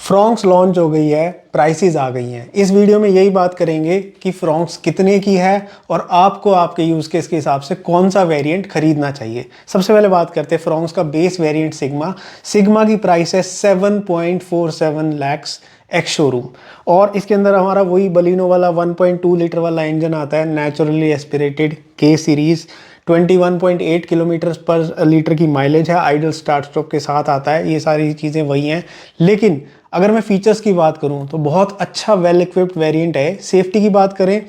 Fronx launch हो गई है, प्राइसेस आ गई हैं। इस वीडियो में यही बात करेंगे कि फ्रॉन्क्स कितने की है और आपको आपके यूज़ केस के हिसाब से कौन सा वेरिएंट खरीदना चाहिए। सबसे पहले बात करते हैं फ्रॉन्क्स का बेस वेरिएंट सिग्मा। सिग्मा की प्राइस है 7.47 लैक्स एक्स शोरूम, और इसके अंदर हमारा वही बलिनो वाला 1.2 लीटर वाला इंजन आता है, नेचुरली एस्पिरेटेड के सीरीज़। 21.8 किलोमीटर पर लीटर की माइलेज है, आइडल स्टार्ट स्टॉप के साथ आता है। ये सारी चीज़ें वही हैं, लेकिन अगर मैं फीचर्स की बात करूं तो बहुत अच्छा वेल इक्विप्ड वेरिएंट है। सेफ्टी की बात करें,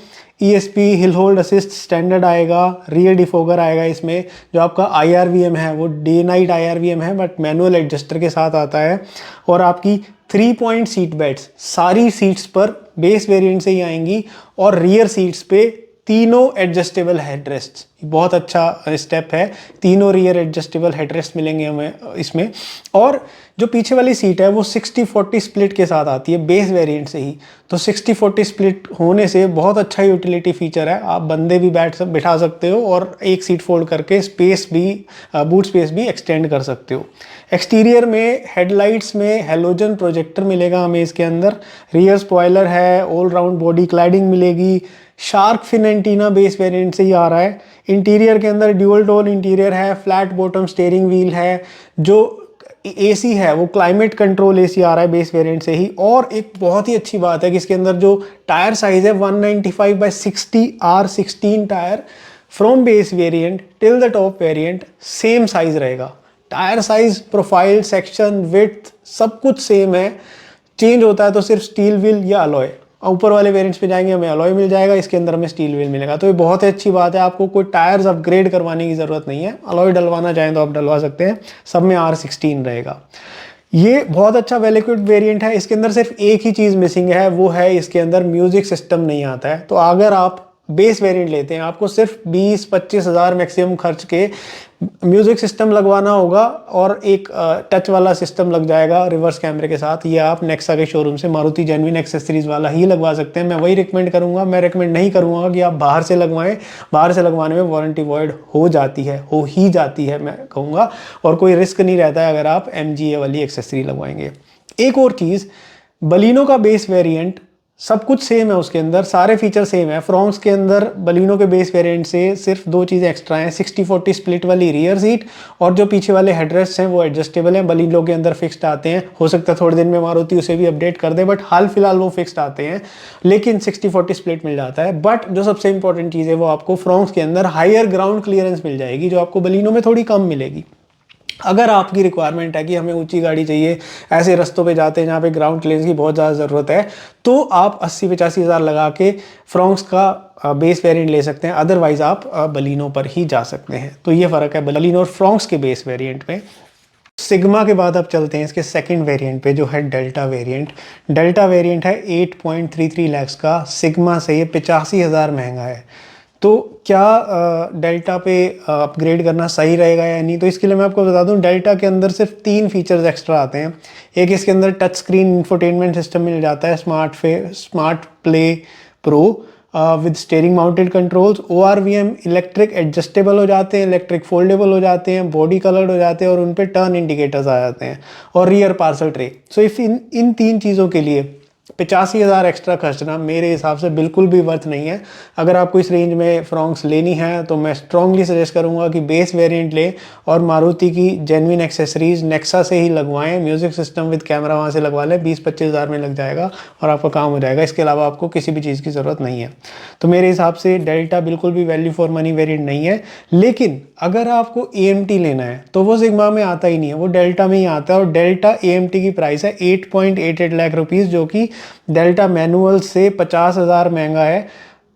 ESP hill hold assist standard आएगा, रियर डिफोगर आएगा इसमें। जो आपका IRVM है वो डे नाइट IRVM है, बट मैनुअल एडजस्टर के साथ आता है। और आपकी 3 पॉइंट सीट बेल्ट्स सारी सीट्स पर बेस वेरिएंट से ही आएंगी, और रियर सीट्स पे तीनों एडजस्टेबल हेडरेस्ट। बहुत अच्छा स्टेप है, तीनों रियर एडजस्टेबल हेडरेस्ट मिलेंगे हमें इसमें। और जो पीछे वाली सीट है वो 60-40 स्प्लिट के साथ आती है बेस वेरिएंट से ही। तो 60-40 स्प्लिट होने से बहुत अच्छा यूटिलिटी फीचर है। आप बंदे भी बिठा सकते हो और एक सीट फोल्ड करके स्पेस भी, बूट स्पेस भी एक्सटेंड कर सकते हो। एक्सटीरियर में हेडलाइट्स में हेलोजन प्रोजेक्टर मिलेगा हमें इसके अंदर। रियर स्पॉइलर है, ऑल राउंड बॉडी क्लैडिंग मिलेगी। Shark fin antenna base variant से ही आ रहा है। इंटीरियर के अंदर ड्यूल टोन इंटीरियर है, फ्लैट बॉटम स्टीयरिंग व्हील है। जो AC है वो क्लाइमेट कंट्रोल AC आ रहा है बेस वेरिएंट से ही। और एक बहुत ही अच्छी बात है कि इसके अंदर जो टायर साइज है 195/60 R16 tyre from base variant till the top variant same size रहेगा। Tyre size, profile, section, width सब कुछ सेम है। चेंज होता है तो सिर्फ स्टील व्हील या अलॉय। ऊपर वाले वेरिएंट्स पे जाएंगे हमें अलॉय मिल जाएगा, इसके अंदर हमें स्टील व्हील मिलेगा। तो ये बहुत ही अच्छी बात है, आपको कोई टायर्स अपग्रेड करवाने की ज़रूरत नहीं है। अलॉय डलवाना चाहें तो आप डलवा सकते हैं, सब में R16 रहेगा। ये बहुत अच्छा वेल इक्विप्ड वेरिएंट है। इसके अंदर सिर्फ एक ही चीज़ मिसिंग है, वो है इसके अंदर म्यूजिक सिस्टम नहीं आता है। तो अगर आप बेस वेरिएंट लेते हैं, आपको सिर्फ 20-25 हज़ार मैक्सिमम खर्च के म्यूजिक सिस्टम लगवाना होगा, और एक टच वाला सिस्टम लग जाएगा रिवर्स कैमरे के साथ। ये आप नेक्सा के शोरूम से मारुति जेन्युइन एक्सेसरीज वाला ही लगवा सकते हैं। मैं वही रिकमेंड करूंगा, मैं रिकमेंड नहीं करूंगा कि आप बाहर से लगवाएं। बाहर से लगवाने में वारंटी वॉइड हो जाती है, हो ही जाती है मैं कहूँगा, और कोई रिस्क नहीं रहता है अगर आप MGA वाली एक्सेसरी लगवाएंगे। एक और चीज़, बलिनो का बेस वेरिएंट सब कुछ सेम है, उसके अंदर सारे फीचर सेम है। फ्रॉन्क्स के अंदर बलिनो के बेस वेरिएंट से सिर्फ दो चीज़ें एक्स्ट्रा हैं, 60-40 स्प्लिट वाली रियर सीट, और जो पीछे वाले हेडरेस्ट हैं वो एडजस्टेबल हैं। बलिनो के अंदर फिक्स्ड आते हैं, हो सकता है थोड़े दिन में मारुति उसे भी अपडेट कर दे, बट हाल फिलहाल वो फिक्स्ड आते हैं, लेकिन 60-40 स्प्लिट मिल जाता है। बट जो सबसे इंपॉर्टेंट चीज़ है वो आपको फ्रॉन्क्स के अंदर हायर ग्राउंड क्लियरेंस मिल जाएगी, जो आपको बलिनो में थोड़ी कम मिलेगी। अगर आपकी रिक्वायरमेंट है कि हमें ऊंची गाड़ी चाहिए, ऐसे रस्तों पे जाते हैं जहाँ पे ग्राउंड क्लियरेंस की बहुत ज़्यादा ज़रूरत है, तो आप 80-85 हज़ार लगा के फ्रॉन्क्स का बेस वेरिएंट ले सकते हैं। अदरवाइज आप बलिनो पर ही जा सकते हैं। तो ये फ़र्क है बलिनो और फ्रॉन्क्स के बेस वेरिएंट में। सिग्मा के बाद अब चलते हैं इसके सेकंड वेरिएंट पे, जो है डेल्टा वेरिएंट। डेल्टा वेरिएंट है 8.33 लैक्स का। सिग्मा से ये 85 हज़ार महंगा है। तो क्या डेल्टा पे अपग्रेड करना सही रहेगा या नहीं? तो इसके लिए मैं आपको बता दूं, डेल्टा के अंदर सिर्फ 3 फीचर्स एक्स्ट्रा आते हैं। एक, इसके अंदर टच स्क्रीन इंफोटेनमेंट सिस्टम मिल जाता है, smart play pro with steering mounted controls. ORVM electric adjustable हो जाते हैं, इलेक्ट्रिक फोल्डेबल हो जाते हैं, बॉडी कलर्ड हो जाते हैं, और उन पे टर्न इंडिकेटर्स आ जाते हैं, और rear parcel tray. So if in 3 चीज़ों के लिए 85 हज़ार एक्स्ट्रा खर्चना मेरे हिसाब से बिल्कुल भी वर्थ नहीं है। अगर आपको इस रेंज में फ्रॉन्क्स लेनी है तो मैं स्ट्रांगली सजेस्ट करूंगा कि बेस वेरिएंट ले, और मारुति की जेन्युइन एक्सेसरीज नेक्सा से ही लगवाएं। म्यूजिक सिस्टम विद कैमरा वहाँ से लगवा लें, 20-25 हज़ार में लग जाएगा और आपका काम हो जाएगा। इसके अलावा आपको किसी भी चीज़ की ज़रूरत नहीं है। तो मेरे हिसाब से डेल्टा बिल्कुल भी वैल्यू फॉर मनी वेरिएंट नहीं है। लेकिन अगर आपको AMT लेना है तो वो सिग्मा में आता ही नहीं है, वो डेल्टा में ही आता है। और डेल्टा AMT की प्राइस है 8.88 लाख रुपीज़, जो कि डेल्टा मैनुअल से 50 हज़ार महंगा है।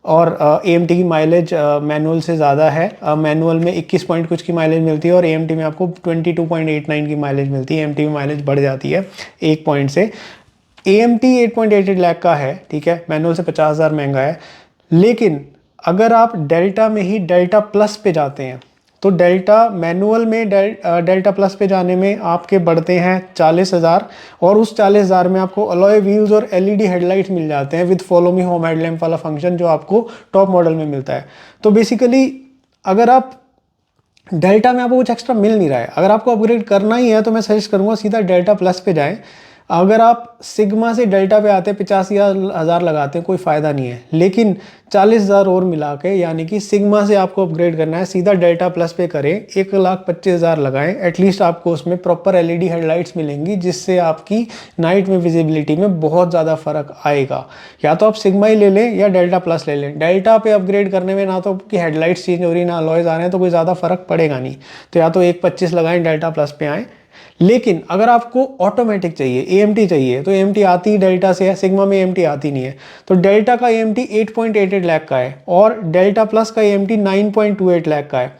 और AMT की माइलेज मैनुअल से ज़्यादा है। मैनुअल में 21 पॉइंट कुछ की माइलेज मिलती है, और AMT में आपको 22.89 की माइलेज मिलती है। AMT में माइलेज बढ़ जाती है 1 पॉइंट से। AMT 8.88 लाख का है, ठीक है, मैनुअल से 50 हज़ार महंगा है। लेकिन अगर आप डेल्टा में ही डेल्टा प्लस पे जाते हैं, तो डेल्टा मैनुअल में डेल्टा प्लस पे जाने में आपके बढ़ते हैं 40 हज़ार, और उस 40 हज़ार में आपको अलॉय व्हील्स और LED हेडलाइट्स मिल जाते हैं with follow me home headlamp वाला फंक्शन, जो आपको टॉप मॉडल में मिलता है। तो बेसिकली अगर आप डेल्टा में आपको कुछ एक्स्ट्रा मिल नहीं रहा है, अगर आपको अपग्रेड करना ही है तो मैं सजेस्ट करूंगा सीधा डेल्टा प्लस पे जाएं। अगर आप सिग्मा से डेल्टा पे आते हैं 85,000 लगाते हैं कोई फ़ायदा नहीं है, लेकिन 40,000 और मिला के, यानी कि सिग्मा से आपको अपग्रेड करना है, सीधा डेल्टा प्लस पे करें, 1,25,000 लगाएं, एटलीस्ट आपको उसमें प्रॉपर एलईडी हेडलाइट्स मिलेंगी जिससे आपकी नाइट में विजिबिलिटी में बहुत ज़्यादा फ़र्क आएगा। या तो आप सिग्मा ही ले लें या डेल्टा प्लस ले लें। डेल्टा पे अपग्रेड करने में ना तो आपकी हेडलाइट्स चेंज हो रही, ना अलॉयज आ रहे हैं, तो कोई ज़्यादा फ़र्क पड़ेगा नहीं। तो या तो 1,25 लगाएं, डेल्टा प्लस पे आएँ। लेकिन अगर आपको ऑटोमेटिक चाहिए, एएमटी चाहिए, तो एएमटी आती ही डेल्टा से है, सिग्मा में एएमटी आती नहीं है। तो डेल्टा का एएमटी 8.88 लाख का है और डेल्टा प्लस का एएमटी 9.28 लाख का है।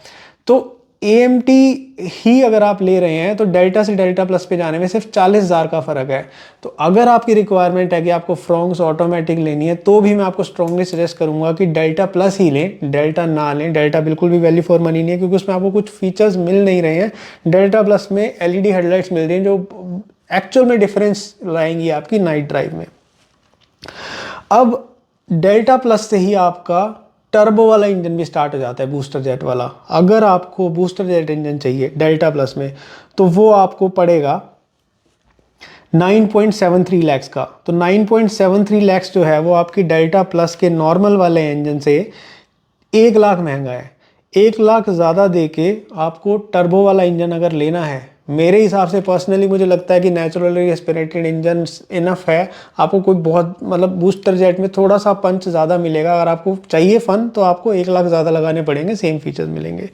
तो एएमटी ही अगर आप ले रहे हैं तो डेल्टा से डेल्टा प्लस पे जाने में सिर्फ 40,000 का फर्क है। तो अगर आपकी रिक्वायरमेंट है कि आपको फ्रॉन्क्स ऑटोमेटिक लेनी है, तो भी मैं आपको स्ट्रांगली सजेस्ट करूंगा कि डेल्टा प्लस ही लें, डेल्टा ना लें। डेल्टा बिल्कुल भी वैल्यू फॉर मनी नहीं है, क्योंकि उसमें आपको कुछ फीचर्स मिल नहीं रहे हैं। डेल्टा प्लस में एलईडी हेडलाइट्स मिल रही हैं जो एक्चुअल में डिफरेंस लाएंगी आपकी नाइट ड्राइव में। अब डेल्टा प्लस से ही आपका टर्बो वाला इंजन भी स्टार्ट हो जाता है, बूस्टर जेट वाला। अगर आपको बूस्टर जेट इंजन चाहिए डेल्टा प्लस में, तो वो आपको पड़ेगा 9.73 लैक्स का। तो 9.73 लैक्स जो है वो आपकी डेल्टा प्लस के नॉर्मल वाले इंजन से 1 लाख महंगा है। 1 लाख ज़्यादा दे के आपको टर्बो वाला इंजन अगर लेना है, मेरे हिसाब से पर्सनली मुझे लगता है कि नेचुरली एस्पिरेटेड इंजन इनफ है। आपको कोई बहुत मतलब बूस्टर जेट में थोड़ा सा पंच ज़्यादा मिलेगा। अगर आपको चाहिए फन तो आपको 1 लाख ज़्यादा लगाने पड़ेंगे, सेम फीचर्स मिलेंगे।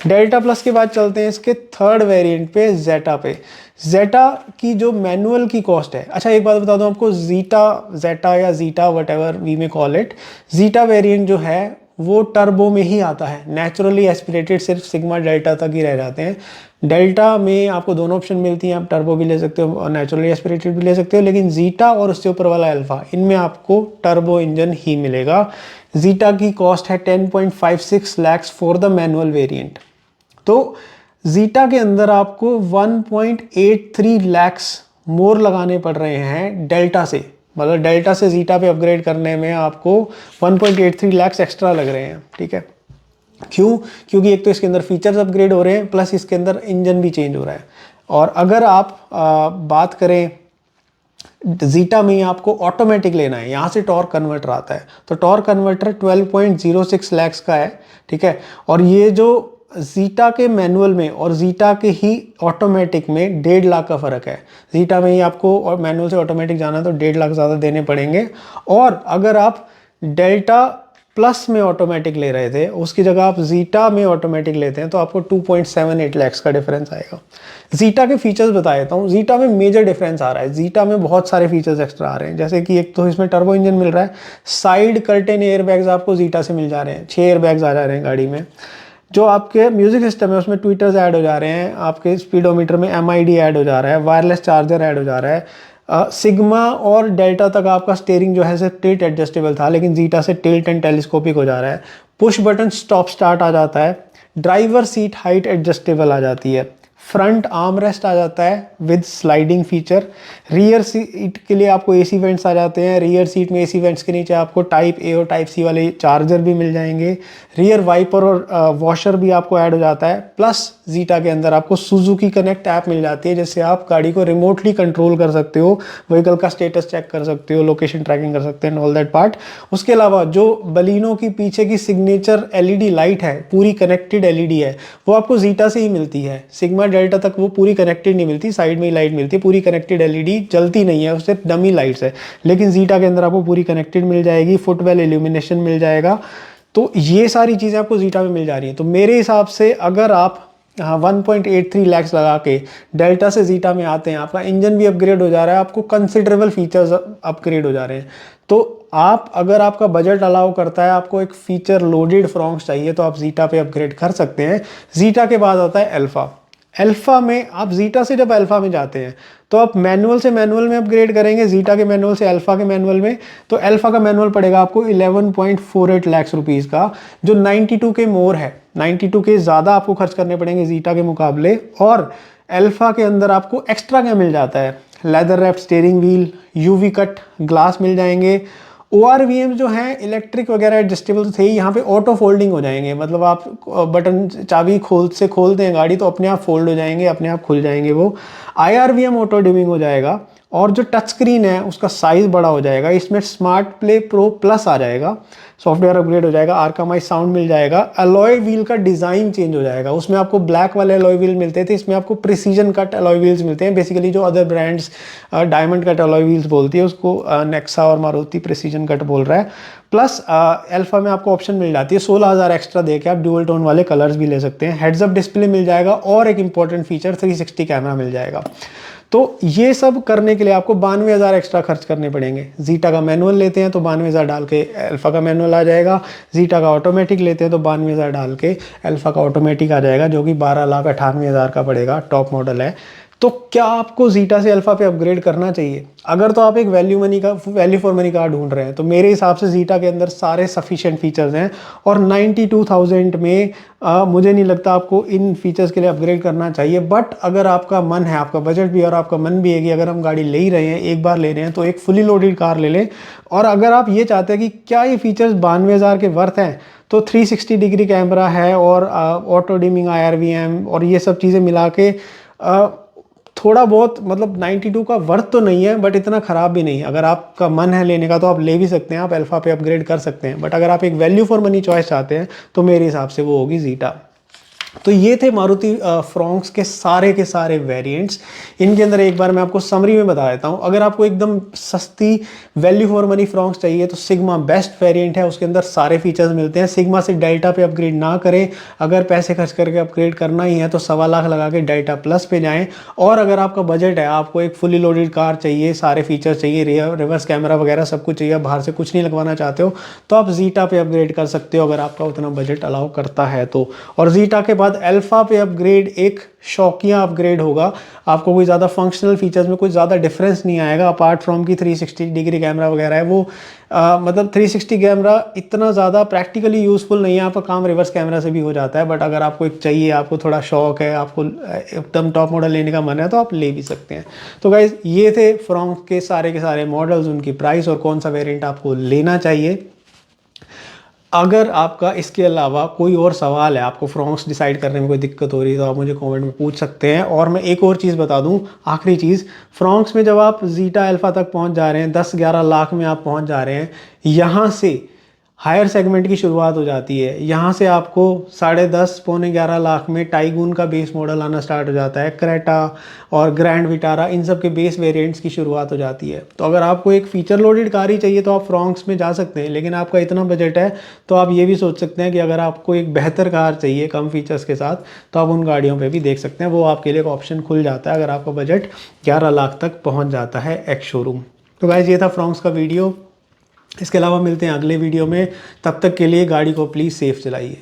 डेल्टा प्लस के बाद चलते हैं इसके थर्ड वेरिएंट पे, जेटा पे। जेटा की जो मैनुअल की कॉस्ट है, अच्छा एक बात बता दूं आपको, जेटा या जीटा वट वी में कॉल इट, जीटा वेरिएंट जो है वो टर्बो में ही आता है। नेचुरली एस्पिरेटेड सिर्फ सिग्मा डेल्टा तक ही रह जाते हैं। डेल्टा में आपको दोनों ऑप्शन मिलती हैं, आप टर्बो भी ले सकते हो और नेचुरली एस्पिरेटेड भी ले सकते हो। लेकिन जीटा और उससे ऊपर वाला अल्फा, इनमें आपको टर्बो इंजन ही मिलेगा। जीटा की कॉस्ट है 10.56 lakhs for the manual variant. तो जीटा के अंदर आपको 1.83 लैक्स मोर लगाने पड़ रहे हैं डेल्टा से। मतलब डेल्टा से जीटा पे अपग्रेड करने में आपको 1.83 लाख एक्स्ट्रा लग रहे हैं। ठीक है, क्यों? क्योंकि एक तो इसके अंदर फीचर्स अपग्रेड हो रहे हैं, प्लस इसके अंदर इंजन भी चेंज हो रहा है। और अगर आप बात करें जीटा में आपको ऑटोमेटिक लेना है, यहाँ से टॉर्क कन्वर्टर आता है, तो टॉर्क कन्वर्टर 12.06 लैक्स का है। ठीक है, और ये जो जीटा के मैनुअल में और जीटा के ही ऑटोमेटिक में 1.5 लाख का फ़र्क है। जीटा में ही आपको और मैनुअल से ऑटोमेटिक जाना है तो 1.5 लाख ज़्यादा देने पड़ेंगे। और अगर आप डेल्टा प्लस में ऑटोमेटिक ले रहे थे, उसकी जगह आप जीटा में ऑटोमेटिक लेते हैं, तो आपको 2.78 लैक्स का डिफरेंस आएगा। जीटा के फीचर्स बता देता हूँ। जीटा में मेजर डिफरेंस आ रहा है। जीटा में बहुत सारे फीचर्स एक्स्ट्रा आ रहे हैं, जैसे कि एक तो इसमें टर्बो इंजन मिल रहा है, साइड कर्टेन एयर बैग्स आपको जीटा से मिल जा रहे हैं, 6 एयर बैग्स आ जा रहे हैं गाड़ी में। जो आपके म्यूजिक सिस्टम है उसमें ट्विटर्स ऐड हो जा रहे हैं, आपके स्पीडोमीटर में MID ऐड हो जा रहा है, वायरलेस चार्जर ऐड हो जा रहा है। सिग्मा और डेल्टा तक आपका स्टीयरिंग जो है सिर्फ टिल्ट एडजस्टेबल था, लेकिन जीटा से टिल्ट एंड टेलीस्कोपिक हो जा रहा है। पुश बटन स्टॉप स्टार्ट आ जाता है, ड्राइवर सीट हाइट एडजस्टेबल आ जाती है, फ्रंट आर्म रेस्ट आ जाता है with sliding feature, rear seat के लिए आपको AC वेंट्स आ जाते हैं, रियर सीट में AC वेंट्स के नीचे आपको टाइप A और टाइप C वाले चार्जर भी मिल जाएंगे, रियर वाइपर और वॉशर भी आपको ऐड हो जाता है। प्लस जीटा के अंदर आपको सुजुकी कनेक्ट ऐप मिल जाती है, जिससे आप गाड़ी को रिमोटली कंट्रोल कर सकते हो, व्हीकल का स्टेटस चेक कर सकते हो, लोकेशन ट्रैकिंग कर सकते हैं, ऑल दैट पार्ट। उसके अलावा जो बलिनो की पीछे की सिग्नेचर LED लाइट है, पूरी कनेक्टेड LED है, वो आपको जीटा से ही मिलती है। सिग्मा डेल्टा तक वो पूरी कनेक्टेड नहीं मिलती, साइड में ही लाइट मिलती है, पूरी कनेक्टेड LED जलती नहीं है, उससे डमी लाइट्स है। लेकिन जीटा के अंदर आपको पूरी कनेक्टेड मिल जाएगी, फुटवेल इल्यूमिनेशन मिल जाएगा। तो ये सारी चीज़ें आपको जीटा में मिल जा रही हैं। तो मेरे हिसाब से अगर आप 1.83 लैक्स लगा के डेल्टा से जीटा में आते हैं, आपका इंजन भी अपग्रेड हो जा रहा है, आपको कंसिडरेबल फीचर्स अपग्रेड हो जा रहे हैं। तो आप अगर आपका बजट अलाउ करता है, आपको एक फीचर लोडेड फ्रॉन्क्स चाहिए, तो आप जीटा पे अपग्रेड कर सकते हैं। जीटा के बाद आता है अल्फा। अल्फा में आप जीटा से जब अल्फा में जाते हैं तो आप मैनुअल से मैनुअल में अपग्रेड करेंगे, जीटा के मैनुअल से अल्फा के मैनुअल में, तो अल्फा का मैनुअल पड़ेगा आपको 11.48 लाख रुपीस का, जो 92 के मोर है। 92 के ज़्यादा आपको खर्च करने पड़ेंगे जीटा के मुकाबले। और अल्फा के अंदर आपको एक्स्ट्रा क्या मिल जाता है? Leather wrapped steering wheel, UV cut glass मिल जाएंगे। ORVM जो हैं इलेक्ट्रिक वगैरह एडजस्टेबल थे, यहाँ पे ऑटो फोल्डिंग हो जाएंगे, मतलब आप बटन चाबी खोलते हैं गाड़ी तो अपने आप फोल्ड हो जाएंगे, अपने आप खुल जाएंगे वो। IRVM ऑटो डिमिंग हो जाएगा। और जो टच स्क्रीन है उसका साइज़ बड़ा हो जाएगा। इसमें स्मार्ट प्ले प्रो प्लस आ जाएगा, सॉफ्टवेयर अपग्रेड हो जाएगा, आर्कामाइज साउंड मिल जाएगा, अलॉय व्हील का डिज़ाइन चेंज हो जाएगा। उसमें आपको ब्लैक वाले अलॉय व्हील मिलते थे, इसमें आपको प्रिसीजन कट अलॉय व्हील्स मिलते हैं। बेसिकली जो other brands diamond cut alloy wheels बोलती है उसको नेक्सा और मारुति प्रिसीजन कट बोल रहा है। प्लस अल्फा में आपको ऑप्शन मिल जाती है 16,000 एक्स्ट्रा देके आप ड्यूअल टोन वाले कलर्स भी ले सकते हैं। हेड्स अप डिस्प्ले मिल जाएगा और एक इंपॉर्टेंट फीचर 360 कैमरा मिल जाएगा। तो ये सब करने के लिए आपको 92,000 एक्स्ट्रा खर्च करने पड़ेंगे। जीटा का मैनुअल लेते हैं तो 92,000 डाल के अल्फा का मैनुअल आ जाएगा। जीटा का ऑटोमेटिक लेते हैं तो 92,000 डाल के अल्फा का ऑटोमेटिक आ जाएगा, जो कि 12,98,000 का पड़ेगा, टॉप मॉडल है। तो क्या आपको जीटा से अल्फा पे अपग्रेड करना चाहिए? अगर तो आप एक वैल्यू फॉर मनी कार ढूंढ रहे हैं तो मेरे हिसाब से जीटा के अंदर सारे सफिशिएंट फीचर्स हैं और 92,000 में मुझे नहीं लगता आपको इन फीचर्स के लिए अपग्रेड करना चाहिए। बट अगर आपका मन है, आपका बजट भी और आपका मन भी है कि अगर हम गाड़ी ले ही रहे हैं, एक बार ले रहे हैं, तो एक फुली लोडेड कार ले लें। और अगर आप ये चाहते हैं कि क्या ये फीचर्स 92,000 के वर्थ हैं, तो 360 डिग्री कैमरा है और ऑटो डिमिंग IRVM और ये सब चीज़ें मिला के थोड़ा बहुत, मतलब 92 का वर्थ तो नहीं है बट इतना ख़राब भी नहीं। अगर आपका मन है लेने का तो आप ले भी सकते हैं, आप अल्फा पे अपग्रेड कर सकते हैं। बट अगर आप एक वैल्यू फॉर मनी चॉइस चाहते हैं तो मेरे हिसाब से वो होगी जीटा। तो ये थे मारुति फ्रॉन्क्स के सारे वेरिएंट्स। इनके अंदर एक बार मैं आपको समरी में बता देता हूँ। अगर आपको एकदम सस्ती वैल्यू फॉर मनी फ्रॉन्क्स चाहिए तो सिग्मा बेस्ट वेरिएंट है, उसके अंदर सारे फीचर्स मिलते हैं। सिग्मा से डेल्टा पे अपग्रेड ना करें, अगर पैसे खर्च करके अपग्रेड करना ही है तो 1.25 लाख लगा के डेल्टा प्लस पे जाएँ। और अगर आपका बजट है, आपको एक फुली लोडेड कार चाहिए, सारे फीचर्स चाहिए, रिवर्स कैमरा वगैरह सब कुछ चाहिए, बाहर से कुछ नहीं लगवाना चाहते हो, तो आप जीटा पे अपग्रेड कर सकते हो अगर आपका उतना बजट अलाउ करता है तो। और जीटा के बाद अल्फा पे अपग्रेड एक शौकिया अपग्रेड होगा। आपको कोई ज़्यादा फंक्शनल फीचर्स में कोई ज़्यादा डिफरेंस नहीं आएगा, अपार्ट फ्रॉम की 360 डिग्री कैमरा वगैरह है वो मतलब 360 कैमरा इतना ज़्यादा प्रैक्टिकली यूज़फुल नहीं है, आपका काम रिवर्स कैमरा से भी हो जाता है। बट अगर आपको एक चाहिए, आपको थोड़ा शौक है, आपको एकदम टॉप मॉडल लेने का मन है, तो आप ले भी सकते हैं। तो गाइज़ ये थे फ्रॉन्क्स के सारे मॉडल्स, उनकी प्राइस और कौन सा वेरिएंट आपको लेना चाहिए। अगर आपका इसके अलावा कोई और सवाल है, आपको फ्रॉन्क्स डिसाइड करने में कोई दिक्कत हो रही है, तो आप मुझे कमेंट में पूछ सकते हैं। और मैं एक और चीज़ बता दूं, आखिरी चीज़, फ्रॉन्क्स में जब आप जीटा अल्फा तक पहुंच जा रहे हैं, 10-11 लाख में आप पहुंच जा रहे हैं, यहाँ से हायर सेगमेंट की शुरुआत हो जाती है। यहाँ से आपको 10.5-11 लाख में टाइगून का बेस मॉडल आना स्टार्ट हो जाता है, क्रेटा और ग्रैंड विटारा, इन सब के बेस वेरिएंट्स की शुरुआत हो जाती है। तो अगर आपको एक फीचर लोडेड कार ही चाहिए तो आप फ्रॉन्क्स में जा सकते हैं, लेकिन आपका इतना बजट है तो आप ये भी सोच सकते हैं कि अगर आपको एक बेहतर कार चाहिए कम फीचर्स के साथ, तो आप उन गाड़ियों पर भी देख सकते हैं। वो आपके लिए एक ऑप्शन खुल जाता है अगर आपका बजट 11 लाख तक पहुँच जाता है एक्स शोरूम। तो गाइस ये था फ्रॉन्क्स का वीडियो। इसके अलावा मिलते हैं अगले वीडियो में, तब तक के लिए गाड़ी को प्लीज़ सेफ चलाइए।